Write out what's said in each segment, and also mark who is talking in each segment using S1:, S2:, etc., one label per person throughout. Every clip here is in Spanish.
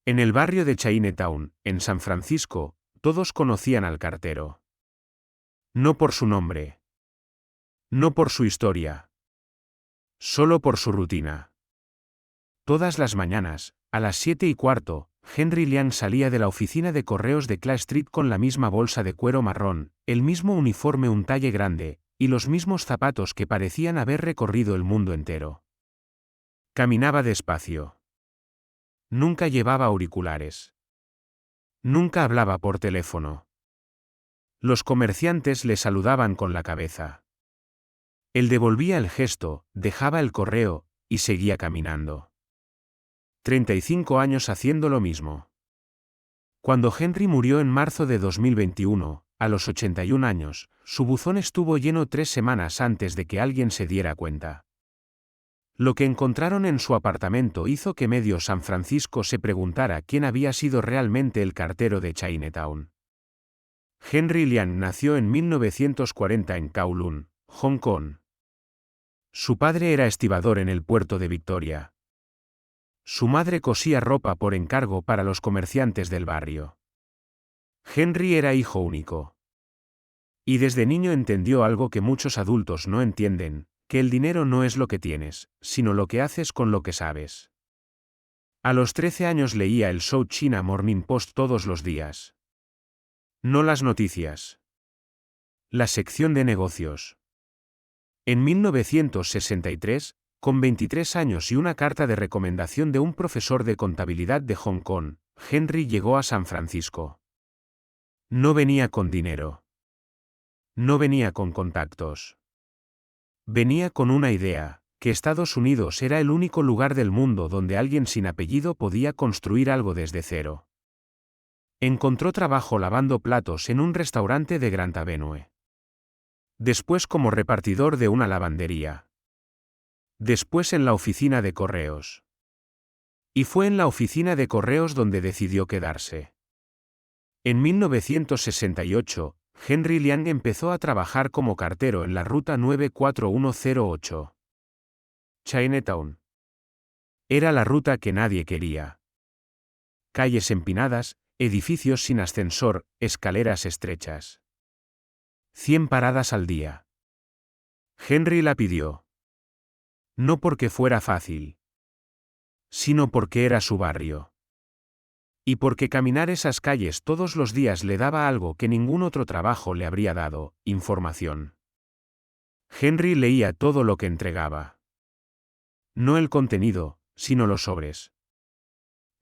S1: En el barrio de Chinatown, en San Francisco, todos conocían al cartero. No por su nombre. No por su historia. Solo por su rutina. Todas las mañanas, a las 7:15, Henry Liang salía de la oficina de correos de Clay Street con la misma bolsa de cuero marrón, el mismo uniforme un talle grande, y los mismos zapatos que parecían haber recorrido el mundo entero. Caminaba despacio. Nunca llevaba auriculares. Nunca hablaba por teléfono. Los comerciantes le saludaban con la cabeza. Él devolvía el gesto, dejaba el correo, y seguía caminando. 35 años haciendo lo mismo. Cuando Henry murió en marzo de 2021, a los 81 años, su buzón estuvo lleno 3 semanas antes de que alguien se diera cuenta. Lo que encontraron en su apartamento hizo que medio San Francisco se preguntara quién había sido realmente el cartero de Chinatown. Henry Liang nació en 1940 en Kowloon, Hong Kong. Su padre era estibador en el puerto de Victoria. Su madre cosía ropa por encargo para los comerciantes del barrio. Henry era hijo único. Y desde niño entendió algo que muchos adultos no entienden, que el dinero no es lo que tienes, sino lo que haces con lo que sabes. A los 13 años leía el South China Morning Post todos los días. No las noticias. La sección de negocios. En 1963, con 23 años y una carta de recomendación de un profesor de contabilidad de Hong Kong, Henry llegó a San Francisco. No venía con dinero. No venía con contactos. Venía con una idea, que Estados Unidos era el único lugar del mundo donde alguien sin apellido podía construir algo desde cero. Encontró trabajo lavando platos en un restaurante de Grand Avenue. Después como repartidor de una lavandería. Después en la oficina de correos. Y fue en la oficina de correos donde decidió quedarse. En 1968, Henry Liang empezó a trabajar como cartero en la ruta 94108. Chinatown. Era la ruta que nadie quería. Calles empinadas, edificios sin ascensor, escaleras estrechas. 100 paradas al día. Henry la pidió. No porque fuera fácil, sino porque era su barrio. Y porque caminar esas calles todos los días le daba algo que ningún otro trabajo le habría dado, información. Henry leía todo lo que entregaba. No el contenido, sino los sobres.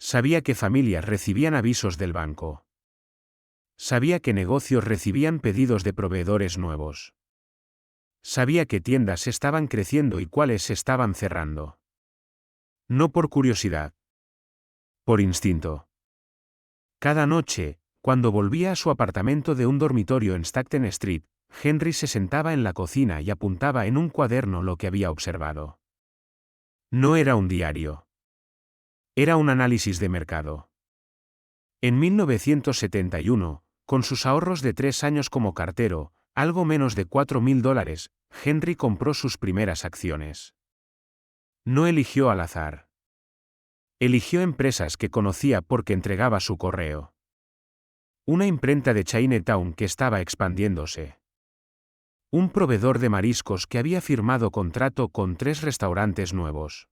S1: Sabía que familias recibían avisos del banco. Sabía que negocios recibían pedidos de proveedores nuevos. Sabía que tiendas estaban creciendo y cuáles se estaban cerrando. No por curiosidad. Por instinto. Cada noche, cuando volvía a su apartamento de un dormitorio en Stockton Street, Henry se sentaba en la cocina y apuntaba en un cuaderno lo que había observado. No era un diario. Era un análisis de mercado. En 1971, con sus ahorros de 3 años como cartero, algo menos de $4,000, Henry compró sus primeras acciones. No eligió al azar. Eligió empresas que conocía porque entregaba su correo. Una imprenta de Chinatown que estaba expandiéndose. Un proveedor de mariscos que había firmado contrato con 3 restaurantes nuevos.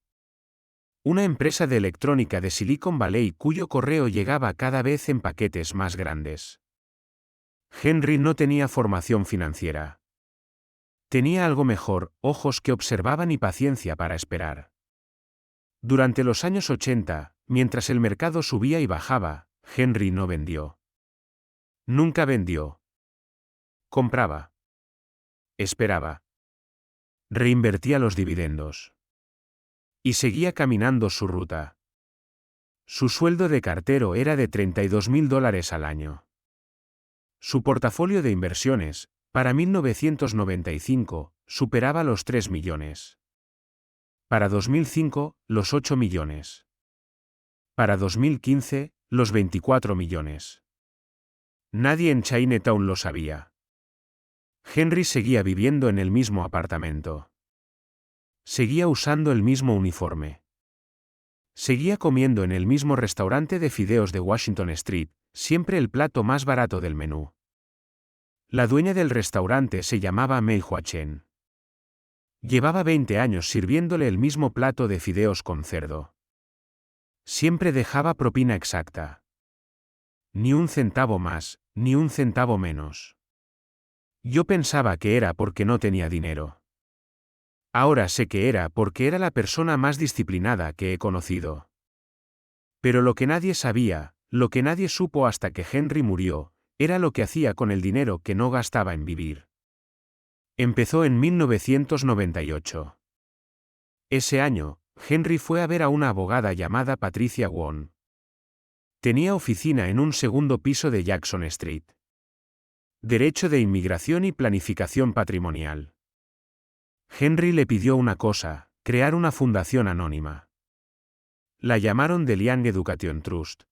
S1: Una empresa de electrónica de Silicon Valley cuyo correo llegaba cada vez en paquetes más grandes. Henry no tenía formación financiera. Tenía algo mejor, ojos que observaban y paciencia para esperar. Durante los años 80, mientras el mercado subía y bajaba, Henry no vendió. Nunca vendió. Compraba. Esperaba. Reinvertía los dividendos. Y seguía caminando su ruta. Su sueldo de cartero era de $32,000 al año. Su portafolio de inversiones, para 1995, superaba los 3 millones. Para 2005, los 8 millones. Para 2015, los 24 millones. Nadie en Chinatown lo sabía. Henry seguía viviendo en el mismo apartamento. Seguía usando el mismo uniforme. Seguía comiendo en el mismo restaurante de fideos de Washington Street, siempre el plato más barato del menú. La dueña del restaurante se llamaba Mei Huachen. Llevaba 20 años sirviéndole el mismo plato de fideos con cerdo. Siempre dejaba propina exacta. Ni un centavo más, ni un centavo menos. Yo pensaba que era porque no tenía dinero. Ahora sé que era porque era la persona más disciplinada que he conocido. Pero lo que nadie sabía, lo que nadie supo hasta que Henry murió, era lo que hacía con el dinero que no gastaba en vivir. Empezó en 1998. Ese año, Henry fue a ver a una abogada llamada Patricia Wong. Tenía oficina en un segundo piso de Jackson Street. Derecho de inmigración y planificación patrimonial. Henry le pidió una cosa, crear una fundación anónima. La llamaron The Liang Education Trust.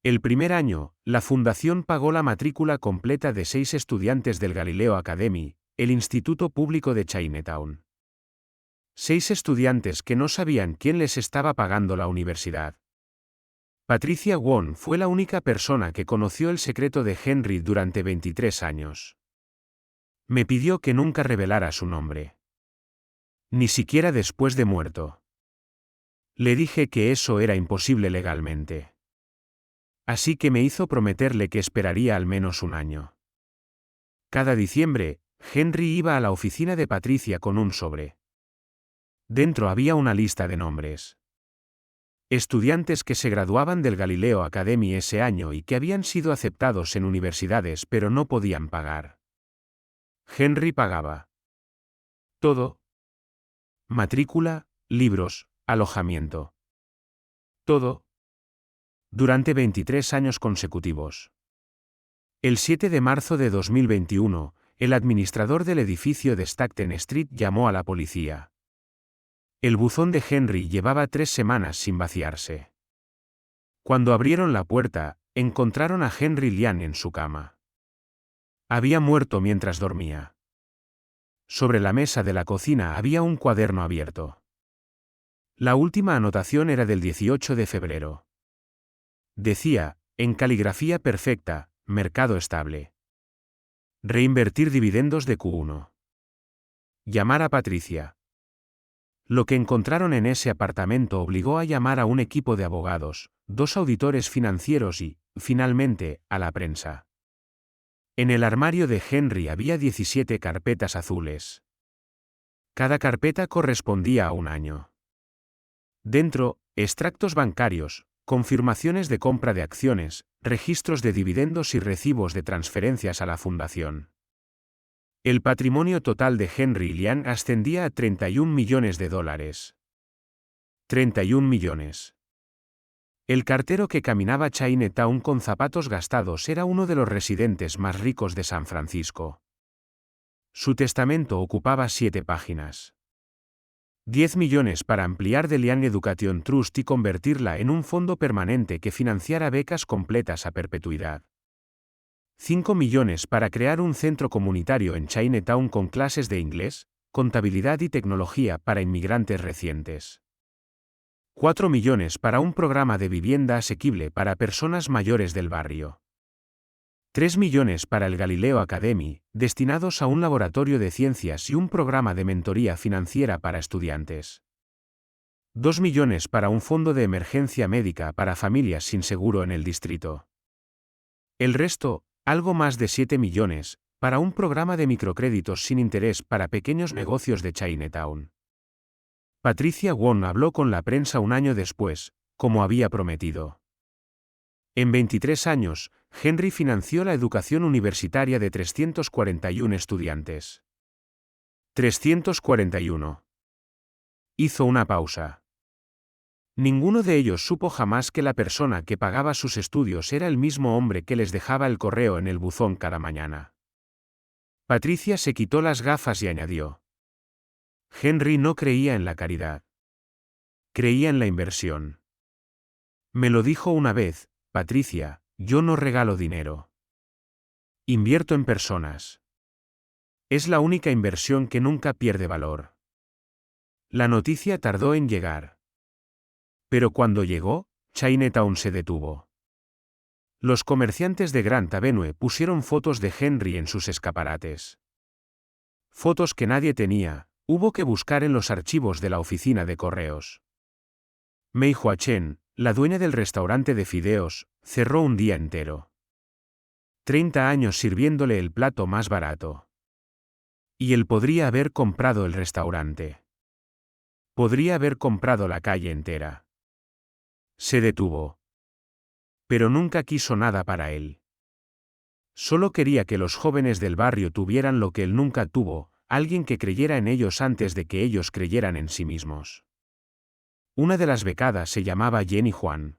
S1: El primer año, la fundación pagó la matrícula completa de 6 estudiantes del Galileo Academy, el instituto público de Chinatown. 6 estudiantes que no sabían quién les estaba pagando la universidad. Patricia Wong fue la única persona que conoció el secreto de Henry durante 23 años. Me pidió que nunca revelara su nombre. Ni siquiera después de muerto. Le dije que eso era imposible legalmente. Así que me hizo prometerle que esperaría al menos un año. Cada diciembre, Henry iba a la oficina de Patricia con un sobre. Dentro había una lista de nombres. Estudiantes que se graduaban del Galileo Academy ese año y que habían sido aceptados en universidades pero no podían pagar. Henry pagaba todo. Matrícula, libros, alojamiento. Todo. Durante 23 años consecutivos. El 7 de marzo de 2021, el administrador del edificio de Stockton Street llamó a la policía. El buzón de Henry llevaba 3 semanas sin vaciarse. Cuando abrieron la puerta, encontraron a Henry Liang en su cama. Había muerto mientras dormía. Sobre la mesa de la cocina había un cuaderno abierto. La última anotación era del 18 de febrero. Decía, en caligrafía perfecta, mercado estable. Reinvertir dividendos de Q1. Llamar a Patricia. Lo que encontraron en ese apartamento obligó a llamar a un equipo de abogados, 2 auditores financieros y, finalmente, a la prensa. En el armario de Henry había 17 carpetas azules. Cada carpeta correspondía a un año. Dentro, extractos bancarios, confirmaciones de compra de acciones, registros de dividendos y recibos de transferencias a la fundación. El patrimonio total de Henry Liang ascendía a $31 millones. 31 millones. El cartero que caminaba Chinatown con zapatos gastados era uno de los residentes más ricos de San Francisco. Su testamento ocupaba 7 páginas. 10 millones para ampliar The Liang Education Trust y convertirla en un fondo permanente que financiara becas completas a perpetuidad. 5 millones para crear un centro comunitario en Chinatown con clases de inglés, contabilidad y tecnología para inmigrantes recientes. 4 millones para un programa de vivienda asequible para personas mayores del barrio. 3 millones para el Galileo Academy, destinados a un laboratorio de ciencias y un programa de mentoría financiera para estudiantes. 2 millones para un fondo de emergencia médica para familias sin seguro en el distrito. El resto, algo más de 7 millones, para un programa de microcréditos sin interés para pequeños negocios de Chinatown. Patricia Wong habló con la prensa un año después, como había prometido. En 23 años, Henry financió la educación universitaria de 341 estudiantes. 341. Hizo una pausa. Ninguno de ellos supo jamás que la persona que pagaba sus estudios era el mismo hombre que les dejaba el correo en el buzón cada mañana. Patricia se quitó las gafas y añadió: Henry no creía en la caridad. Creía en la inversión. Me lo dijo una vez: Patricia, yo no regalo dinero. Invierto en personas. Es la única inversión que nunca pierde valor. La noticia tardó en llegar. Pero cuando llegó, Chinatown se detuvo. Los comerciantes de Grant Avenue pusieron fotos de Henry en sus escaparates. Fotos que nadie tenía, hubo que buscar en los archivos de la oficina de correos. Mei Hua Chen, la dueña del restaurante de fideos, cerró un día entero. 30 años sirviéndole el plato más barato. Y él podría haber comprado el restaurante. Podría haber comprado la calle entera. Se detuvo. Pero nunca quiso nada para él. Solo quería que los jóvenes del barrio tuvieran lo que él nunca tuvo, alguien que creyera en ellos antes de que ellos creyeran en sí mismos. Una de las becadas se llamaba Jenny Huang.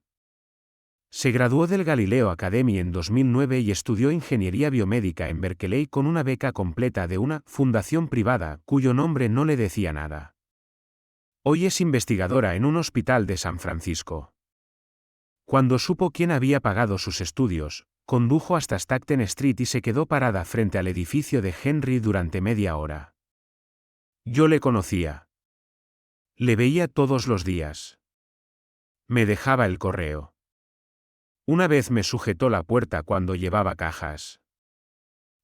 S1: Se graduó del Galileo Academy en 2009 y estudió ingeniería biomédica en Berkeley con una beca completa de una fundación privada cuyo nombre no le decía nada. Hoy es investigadora en un hospital de San Francisco. Cuando supo quién había pagado sus estudios, condujo hasta Stockton Street y se quedó parada frente al edificio de Henry durante media hora. Yo le conocía. Le veía todos los días. Me dejaba el correo. Una vez me sujetó la puerta cuando llevaba cajas.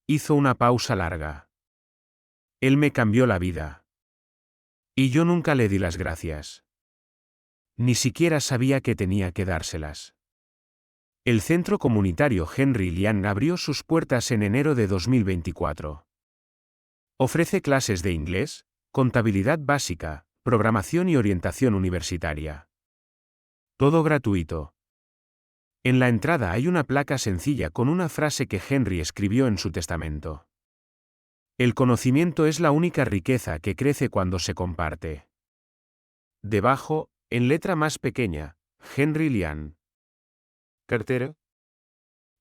S1: Hizo una pausa larga. Él me cambió la vida. Y yo nunca le di las gracias. Ni siquiera sabía que tenía que dárselas. El centro comunitario Henry Lian abrió sus puertas en enero de 2024. Ofrece clases de inglés, contabilidad básica, programación y orientación universitaria. Todo gratuito. En la entrada hay una placa sencilla con una frase que Henry escribió en su testamento. El conocimiento es la única riqueza que crece cuando se comparte. Debajo, en letra más pequeña, Henry Lian. ¿Cartero?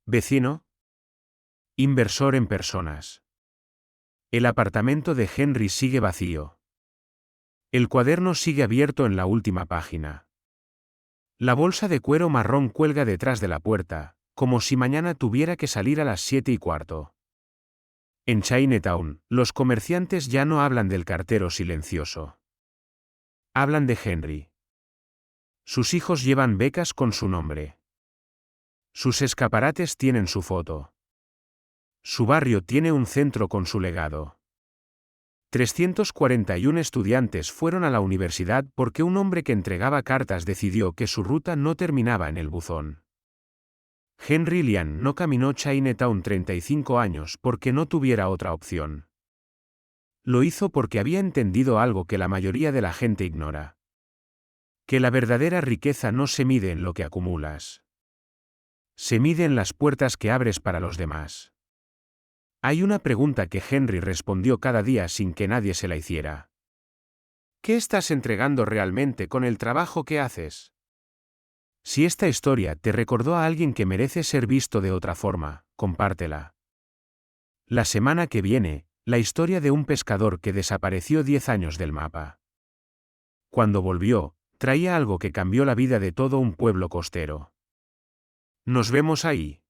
S1: ¿Vecino? Inversor en personas. El apartamento de Henry sigue vacío. El cuaderno sigue abierto en la última página. La bolsa de cuero marrón cuelga detrás de la puerta, como si mañana tuviera que salir a las 7:15. En Chinatown, los comerciantes ya no hablan del cartero silencioso. Hablan de Henry. Sus hijos llevan becas con su nombre. Sus escaparates tienen su foto. Su barrio tiene un centro con su legado. 341 estudiantes fueron a la universidad porque un hombre que entregaba cartas decidió que su ruta no terminaba en el buzón. Henry Lian no caminó Chinatown 35 años porque no tuviera otra opción. Lo hizo porque había entendido algo que la mayoría de la gente ignora. Que la verdadera riqueza no se mide en lo que acumulas. Se mide en las puertas que abres para los demás. Hay una pregunta que Henry respondió cada día sin que nadie se la hiciera. ¿Qué estás entregando realmente con el trabajo que haces? Si esta historia te recordó a alguien que merece ser visto de otra forma, compártela. La semana que viene, la historia de un pescador que desapareció 10 años del mapa. Cuando volvió, traía algo que cambió la vida de todo un pueblo costero. Nos vemos ahí.